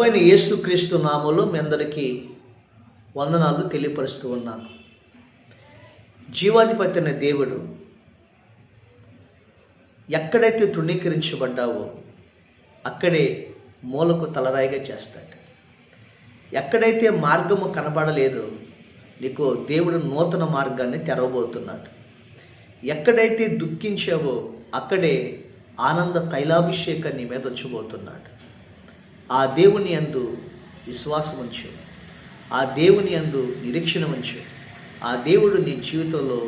ప్రభువైన యేసుక్రీస్తు నామములో మీ అందరికీ వందనాలు తెలియపరుస్తూ ఉన్నాను. జీవాధిపతి అయిన దేవుడు ఎక్కడైతే తృణీకరించబడ్డావో అక్కడే మూలకు తలరాయిగా చేస్తాడు. ఎక్కడైతే మార్గము కనబడలేదో నీకు దేవుడు నూతన మార్గాన్ని తెరవబోతున్నాడు. ఎక్కడైతే దుఃఖించావో అక్కడే ఆనంద తైలాభిషేకాన్ని మీద వచ్చబోతున్నాడు. ఆ దేవుని యందు విశ్వాసం ఉంచు, ఆ దేవుని యందు నిరీక్షణ ఉంచు. ఆ దేవుడు నీ జీవితంలో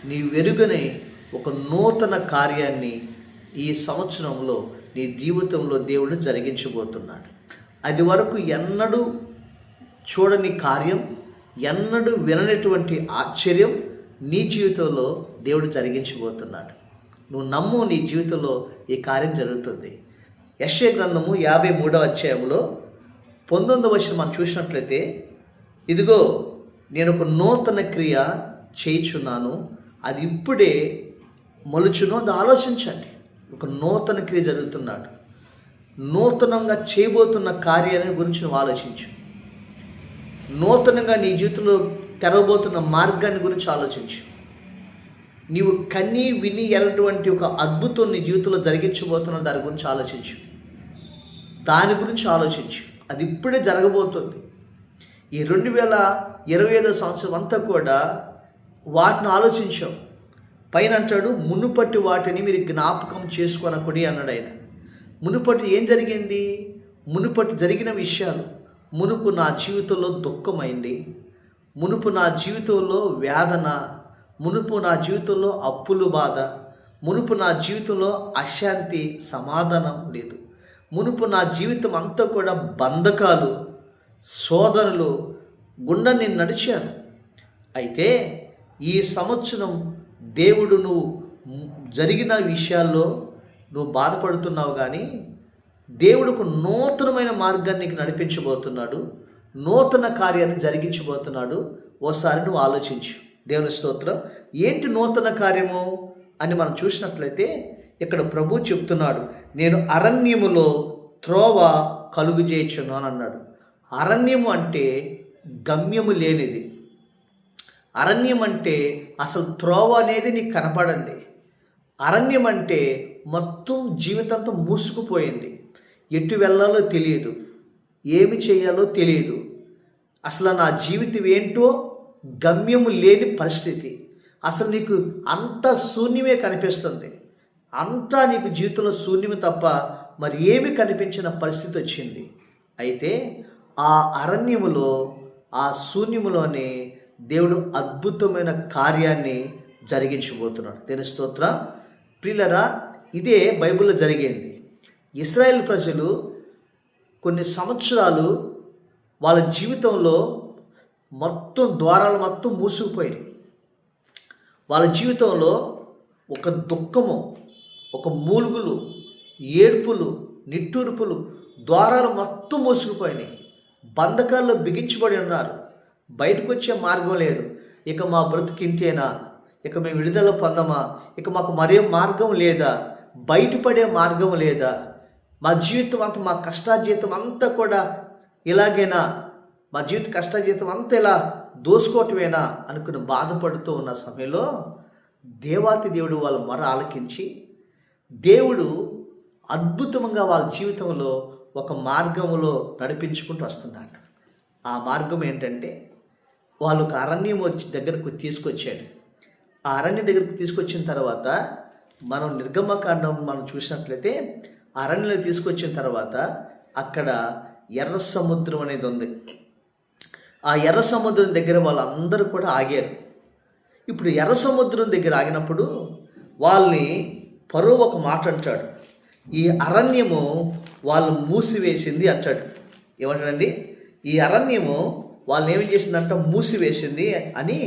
నీ వెరుగనే ఒక నూతన కార్యాన్ని ఈ సంవత్సరంలో నీ జీవితంలో దేవుడు జరిగించబోతున్నాడు. అది వరకు ఎన్నడూ చూడని కార్యం, ఎన్నడూ విననటువంటి ఆశ్చర్యం నీ జీవితంలో దేవుడు జరిగించబోతున్నాడు. నువ్వు నమ్ము, నీ జీవితంలో ఈ కార్యం జరుగుతుంది. యెషయా గ్రంథము 53వ అధ్యాయంలో 19వ వచనం మనం చూసినట్లయితే, ఇదిగో నేను ఒక నూతన క్రియ చేయుచున్నాను, అది ఇప్పుడే మొలుచును. అది ఆలోచించండి. ఒక నూతన క్రియ జరుగుతున్నాడు. నూతనంగా చేయబోతున్న కార్యాన్ని గురించి నువ్వు ఆలోచించు. నూతనంగా నీ జీవితంలో తెరవబోతున్న మార్గాన్ని గురించి ఆలోచించు. నీవు కన్నీ విని ఎలాంటి ఒక అద్భుతం నీ జీవితంలో జరిగించబోతున్న దాని గురించి ఆలోచించు. దాని గురించి ఆలోచించు. అది ఇప్పుడే జరగబోతుంది. ఈ 2025 సంవత్సరం అంతా కూడా వాటిని ఆలోచించాం. పైన అంటాడు, మునుపటి వాటిని మీరు జ్ఞాపకం చేసుకొనకుడి అన్నాడు ఆయన. మునుపటి ఏం జరిగింది? మునుపటి జరిగిన విషయాలు. మునుపు నా జీవితంలో దుఃఖమైంది, మునుపు నా జీవితంలో వేదన, మునుపు నా జీవితంలో అప్పులు బాధ, మునుపు నా జీవితంలో అశాంతి, సమాధానం లేదు, మునుపు నా జీవితం అంతా కూడా బంధకాలు, శోధనలు గుండా నేను నడిచాను. అయితే ఈ సంవత్సరం దేవుడు నువ్వు జరిగిన విషయాల్లో నువ్వు బాధపడుతున్నావు, కానీ దేవుడుకు నూతనమైన మార్గాన్ని నీకు నడిపించబోతున్నాడు. నూతన కార్యాన్ని జరిగించబోతున్నాడు. ఓసారి నువ్వు ఆలోచించు. దేవుని స్తోత్రం. ఏంటి నూతన కార్యము అని మనం చూసినట్లయితే ఇక్కడ ప్రభు చెప్తున్నాడు, నేను అరణ్యములో త్రోవ కలుగు చేయొచ్చును అని అన్నాడు. అరణ్యము అంటే గమ్యము లేనిది. అరణ్యం అంటే అసలు త్రోవ అనేది నీకు కనపడింది. అరణ్యం అంటే మొత్తం జీవితంతో మూసుకుపోయింది. ఎటు వెళ్ళాలో తెలియదు, ఏమి చేయాలో తెలియదు. అసలు నా జీవితం ఏంటో గమ్యము లేని పరిస్థితి. అసలు నీకు అంత శూన్యమే కనిపిస్తుంది. అంతా నీకు జీవితంలో శూన్యము తప్ప మరి ఏమి కనిపించిన పరిస్థితి వచ్చింది. అయితే ఆ అరణ్యములో, ఆ శూన్యములోనే దేవుడు అద్భుతమైన కార్యాన్ని జరిగించబోతున్నాడు. దేవుని స్తోత్రం. ప్రియులరా, ఇదే బైబిల్లో జరిగింది. ఇశ్రాయేల్ ప్రజలు కొన్ని సంవత్సరాలు వాళ్ళ జీవితంలో మొత్తం ద్వారాలు మొత్తం మూసుకుపోయాయి. వాళ్ళ జీవితంలో ఒక దుఃఖము, ఒక మూలుగులు, ఏడ్పులు, నిట్టూర్పులు, ద్వారాలు మొత్తం మూసుకుపోయినాయి. బంధకాల్లో బిగించబడి ఉన్నారు. బయటకు వచ్చే మార్గం లేదు. ఇక మా బ్రతుకు ఇంతేనా? ఇక మేము విడుదల పొందమా? ఇక మాకు మరే మార్గం లేదా? బయటపడే మార్గం లేదా? మా జీవితం అంతా, మా కష్టాజీతం అంతా కూడా ఇలాగేనా? మా జీవిత కష్టాజీతం అంతా ఇలా దోసుకోవటమేనా అనుకుని బాధపడుతూ ఉన్న సమయంలో దేవాతి దేవుడు వాళ్ళ మొర ఆలకించి దేవుడు అద్భుతంగా వాళ్ళ జీవితంలో ఒక మార్గంలో నడిపించుకుంటూ వస్తున్నాడు. ఆ మార్గం ఏంటంటే, వాళ్ళు ఒక అరణ్యం దగ్గరకు తీసుకొచ్చాడు. ఆ అరణ్యం దగ్గరకు తీసుకొచ్చిన తర్వాత మనం నిర్గమకాండం మనం చూసినట్లయితే అరణ్యంలో తీసుకొచ్చిన తర్వాత అక్కడ ఎర్ర సముద్రం అనేది ఉంది. ఆ ఎర్ర సముద్రం దగ్గర వాళ్ళందరూ కూడా ఆగారు. ఇప్పుడు ఎర్ర సముద్రం దగ్గర ఆగినప్పుడు వాళ్ళని ఫరో ఒక మాట అంటాడు, ఈ అరణ్యము వాళ్ళు మూసివేసింది అంటాడు. ఏమంటాడండి? ఈ అరణ్యము వాళ్ళని ఏమి చేసిందంట? మూసివేసింది అని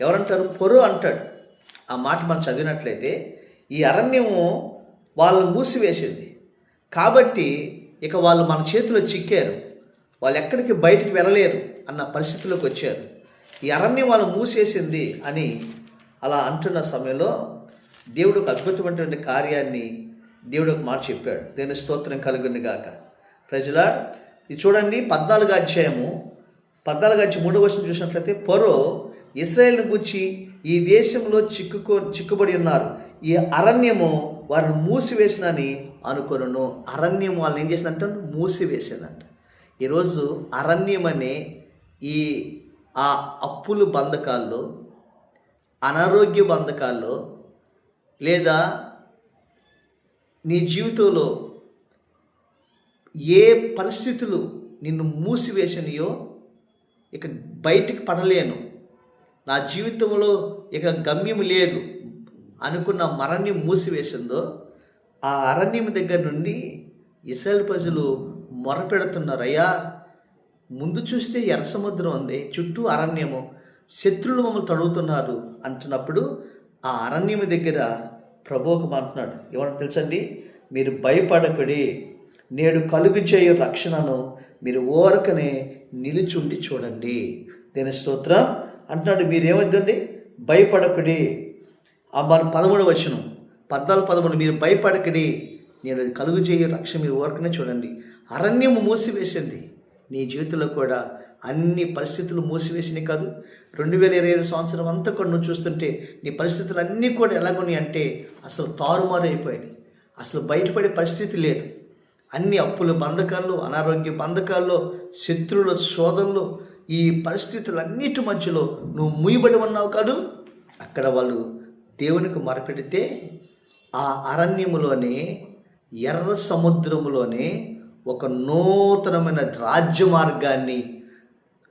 ఎవరంటారు? ఫరో అంటాడు. ఆ మాట మనం చదివినట్లయితే ఈ అరణ్యము వాళ్ళు మూసివేసింది కాబట్టి ఇక వాళ్ళు మన చేతిలో చిక్కారు, వాళ్ళు ఎక్కడికి బయటికి వెళ్ళలేరు అన్న పరిస్థితిలోకి వచ్చారు. ఈ అరణ్యం వాళ్ళు మూసేసింది అని అలా అంటున్న సమయంలో దేవుడు ఒక అద్భుతమైనటువంటి కార్యాన్ని దేవుడు ఒక మాట చెప్పాడు. దేవుని స్తోత్రం కలుగును గాక. ప్రజలా, ఇది చూడండి 14 అధ్యాయము 3వ వచనం చూసినట్లయితే, ఫరో ఇశ్రాయేలును గూర్చి ఈ దేశంలో చిక్కుబడి ఉన్నారు, ఈ అరణ్యము వారిని మూసివేసినని అనుకొనును. అరణ్యం వాళ్ళని ఏం చేసిందంటే మూసివేసిందంట. ఈరోజు అరణ్యం అనే ఆ అప్పులు బంధకాల్లో, అనారోగ్య బంధకాల్లో, లేదా నీ జీవితంలో ఏ పరిస్థితులు నిన్ను మూసివేసినాయో, ఇక బయటికి పడలేను, నా జీవితంలో ఇక గమ్యం లేదు అనుకున్న అరణ్యం మూసివేసిందో, ఆ అరణ్యం దగ్గర నుండి ఇశ్రాయేలు ప్రజలు మొరపెడుతున్నారు, అయ్యా ముందు చూస్తే ఎర్ర సముద్రం ఉంది, చుట్టూ అరణ్యము, శత్రువులు మమ్మల్ని తడుగుతున్నారు అంటున్నప్పుడు ఆ అరణ్యము దగ్గర ప్రభు ఒక అంటున్నాడు, ఏమన్నా తెలుసండి, మీరు భయపడకుడి, నేడు కలుగు చేయు రక్షణను మీరు ఓరకనే నిలుచుండి చూడండి. దేని స్తోత్రం అంటున్నాడు. మీరేమొద్దండి, భయపడకుడి. మన 13వ వచనం 14-13, మీరు భయపడకడి, నేను కలుగు చేయు రక్షణ మీరు ఓరకనే చూడండి. అరణ్యము మూసివేసింది. నీ జీవితంలో కూడా అన్ని పరిస్థితులు మూసివేసినాయి కాదు. 2025 సంవత్సరం అంతా కూడా నువ్వు చూస్తుంటే నీ పరిస్థితులు అన్నీ కూడా ఎలాగున్నాయి అంటే అసలు తారుమారు అయిపోయినాయి. అసలు బయటపడే పరిస్థితి లేదు. అన్ని అప్పుల బంధకాల్లో, అనారోగ్య బంధకాల్లో, శత్రువుల శోధనలో, ఈ పరిస్థితులన్నిటి మధ్యలో నువ్వు ముయ్యబడి ఉన్నావు కాదు. అక్కడ వాళ్ళు దేవునికి మొరపెడితే ఆ అరణ్యములోనే, ఎర్ర సముద్రములోనే ఒక నూతనమైన రాజ్య మార్గాన్ని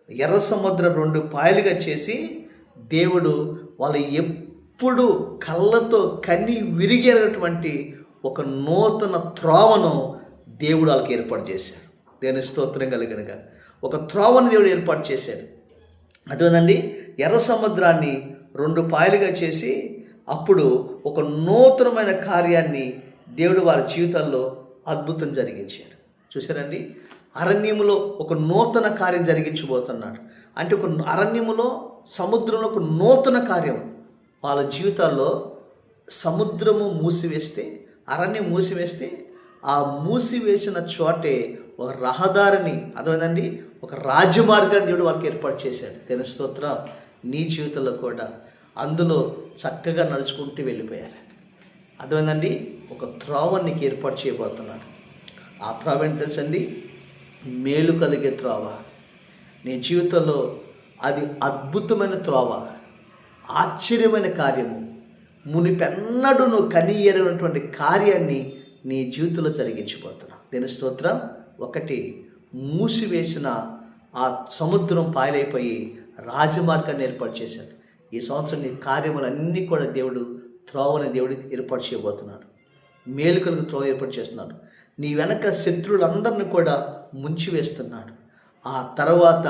ఎర్ర సముద్రం 2 పాయలుగా చేసి దేవుడు వాళ్ళు ఎప్పుడు కళ్ళతో కన్ని విరిగేటటువంటి ఒక నూతన త్రోవను దేవుడు వాళ్ళకి ఏర్పాటు చేశాడు. దేవుని స్తోత్రం కలిగినగా ఒక త్రోవను దేవుడు ఏర్పాటు చేశాడు. అదేనండి, ఎర్ర సముద్రాన్ని 2 పాయలుగా చేసి అప్పుడు ఒక నూతనమైన కార్యాన్ని దేవుడు వారి జీవితాల్లో అద్భుతం జరిగించాడు. చూసారండి, అరణ్యములో ఒక నూతన కార్యం జరిగించబోతున్నాడు. అంటే ఒక అరణ్యములో, సముద్రంలో ఒక నూతన కార్యం వాళ్ళ జీవితాల్లో. సముద్రము మూసివేస్తే, అరణ్యం మూసివేస్తే, ఆ మూసివేసిన చోటే ఒక రహదారిని, అదేనండి ఒక రాజమార్గాన్ని దేవుడు వాళ్ళకి ఏర్పాటు చేశాడు. దేవుని స్తోత్రం. నీ జీవితంలో కూడా అందులో చక్కగా నడుచుకుంటూ వెళ్ళిపోయారు. అదేనండి ఒక త్రోవ నీకు ఏర్పాటు చేయబోతున్నాడు. ఆ త్రోవ ఏంటి తెలుసండి, మేలు కలిగే త్రోవ. నీ జీవితంలో అది అద్భుతమైన త్రోవ, ఆశ్చర్యమైన కార్యము, మునిపెన్నడూ నువ్వు కనియనటువంటి కార్యాన్ని నీ జీవితంలో జరిగించిపోతున్నావు. దీని స్తోత్రం. ఒకటి, మూసివేసిన ఆ సముద్రం పాయలైపోయి రాజమార్గాన్ని ఏర్పాటు చేశాడు. ఈ సంవత్సరం నీ కార్యములన్నీ కూడా దేవుడు త్రోవని దేవుడు ఏర్పాటు చేయబోతున్నాడు. మేలు కలుగు త్రోవ ఏర్పాటు చేస్తున్నాడు. నీ వెనక శత్రువులందరినీ కూడా ముంచివేస్తున్నాడు. ఆ తర్వాత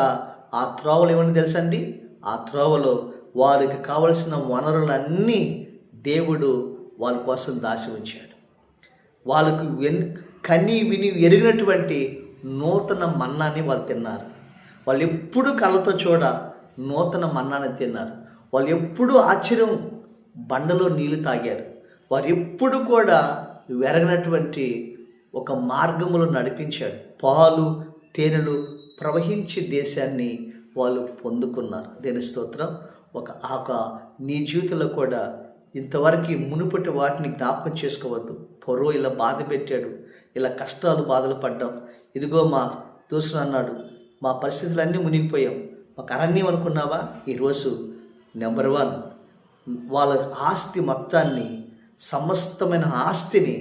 ఆ త్రోవలు ఏమని తెలుసండి, ఆ త్రోవలో వారికి కావలసిన వనరులన్నీ దేవుడు వాళ్ళ కోసం దాచి ఉంచాడు. వాళ్ళకు కని విని ఎరిగినటువంటి నూతన మన్నాని వాళ్ళు తిన్నారు. వాళ్ళు ఎప్పుడు కళ్ళతో చూడ నూతన మన్నాని తిన్నారు. వాళ్ళు ఎప్పుడు ఆశ్చర్యం బండలో నీళ్లు తాగారు. వారు ఎప్పుడు కూడా వెరగనటువంటి ఒక మార్గములో నడిపించాడు. పాలు తేనెలు ప్రవహించే దేశాన్ని వాళ్ళు పొందుకున్నారు. దేని స్తోత్రం. ఒక నీ జీవితంలో కూడా ఇంతవరకు మునుపటి వాటిని జ్ఞాపకం చేసుకోవద్దు. ఫరో ఇలా బాధ పెట్టాడు, ఇలా కష్టాలు బాధలు పడ్డాం, ఇదిగో మా దోస్తుడు అన్నాడు, మా పరిస్థితులన్నీ మునిగిపోయాం, మాకు అరణ్యం అనుకున్నావా? ఈరోజు నెంబర్ 1 వాళ్ళ ఆస్తి మొత్తాన్ని, సమస్తమైన ఆస్తిని,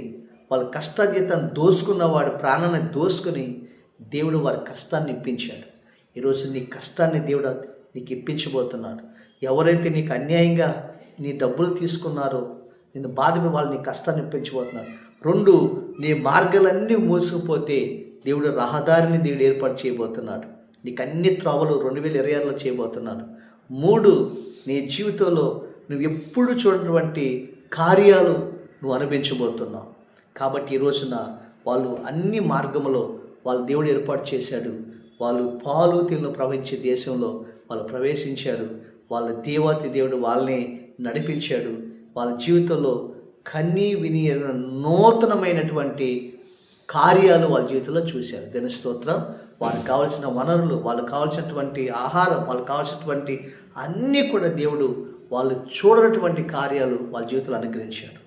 వాళ్ళ కష్టాజీతాన్ని దోసుకున్నవాడు ప్రాణాన్ని దోసుకుని దేవుడు వారి కష్టాన్ని ఇప్పించాడు. ఈరోజు నీ కష్టాన్ని దేవుడు నీకు ఇప్పించబోతున్నాడు. ఎవరైతే నీకు అన్యాయంగా నీ డబ్బులు తీసుకున్నారో, నిన్ను బాధపడి వాళ్ళు నీ కష్టాన్ని ఇప్పించబోతున్నారు. 2, నీ మార్గాలన్నీ మూసుకుపోతే దేవుడు రహదారిని దేవుడు ఏర్పాటు చేయబోతున్నాడు. నీకు అన్ని త్రోవలు 2026లో చేయబోతున్నాడు. 3, నీ జీవితంలో నువ్వు ఎప్పుడు చూడటువంటి కార్యాలు నువ్వు అనుభవించబోతున్నావు. కాబట్టి ఈ రోజున వాళ్ళు అన్ని మార్గములో వాళ్ళు దేవుడు ఏర్పాటు చేశాడు. వాళ్ళు పాలు తేనెలు ప్రవహించే దేశంలో వాళ్ళు ప్రవేశించారు. వాళ్ళ దేవాతి దేవుడు వాళ్ళని నడిపించాడు. వాళ్ళ జీవితంలో కన్నీ విని నూతనమైనటువంటి కార్యాలు వాళ్ళ జీవితంలో చూశారు. దేవుని స్తోత్రం. వాళ్ళకి కావాల్సిన వనరులు, వాళ్ళకి కావాల్సినటువంటి ఆహారం, వాళ్ళకి కావాల్సినటువంటి అన్నీ కూడా దేవుడు వాళ్ళు చూడనటువంటి కార్యాలు వాళ్ళ జీవితంలో అనుగ్రహించాడు.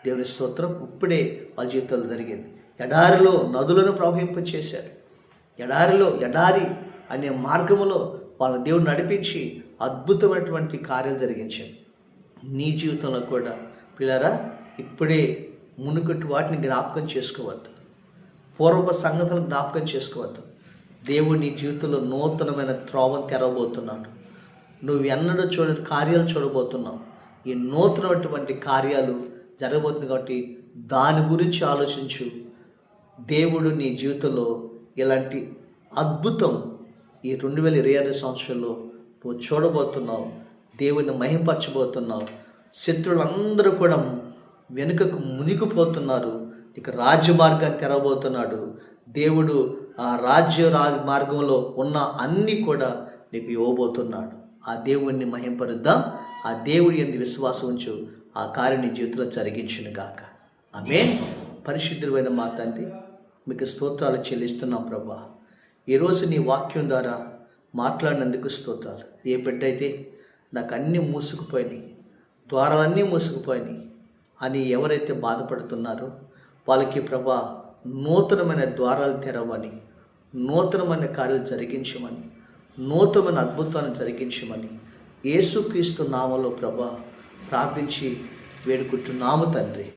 దేవుని స్తోత్రం. ఇప్పుడే వాళ్ళ జీవితంలో జరిగింది. ఎడారిలో నదులను ప్రవహింపచేశాడు. ఎడారి అనే మార్గములో వాళ్ళ దేవుడు నడిపించి అద్భుతమైనటువంటి కార్యాలు జరిగించాడు. నీ జీవితంలో కూడా పిల్లరా ఇప్పుడే మునుకటి వాటిని జ్ఞాపకం చేసుకోవద్దు, పూర్వపు సంగతులను జ్ఞాపకం చేసుకోవద్దు. దేవుడు నీ జీవితంలో నూతనమైన త్రోవను తెరవబోతున్నాడు. నువ్వు ఎన్నడూ చూడని కార్యాలు చూడబోతున్నావు. ఈ నూతనమైనటువంటి కార్యాలు జరగబోతుంది కాబట్టి దాని గురించి ఆలోచించు. దేవుడు నీ జీవితంలో ఇలాంటి అద్భుతం ఈ 2026 సంవత్సరంలో నువ్వు చూడబోతున్నావు. దేవుని మహింపరచబోతున్నావు. శత్రువులందరూ కూడా వెనుకకు మునిగిపోతున్నారు. ఇక రాజ్యమార్గాన్ని తెరవబోతున్నాడు. దేవుడు ఆ మార్గంలో ఉన్న అన్నీ కూడా నీకు ఇవ్వబోతున్నాడు. ఆ దేవుణ్ణి మహింపరుద్దాం. ఆ దేవుడి యందు విశ్వాసం ఉంచు. ఆ కార్యం నీ జీవితంలో జరిగించును గాక. ఆమేన్. పరిశుద్ధుడైన మా తండ్రి, మీకు స్తోత్రాలు చెల్లిస్తున్నాం ప్రభా. ఈరోజు నీ వాక్యం ద్వారా మాట్లాడినందుకు స్తోత్రాలు. ఏ బిడ్డైతే నాకు అన్నీ మూసుకుపోయినాయి, ద్వారాలన్నీ మూసుకుపోయినాయి అని ఎవరైతే బాధపడుతున్నారో వాళ్ళకి ప్రభా నూతనమైన ద్వారాలు తెరవని, నూతనమైన కార్యాలు జరిగించమని, నూతనమైన అద్భుతాలను జరిగించమని యేసుక్రీస్తు నామములో ప్రభా ప్రార్థించి వేడుకుంటున్నాము తండ్రి.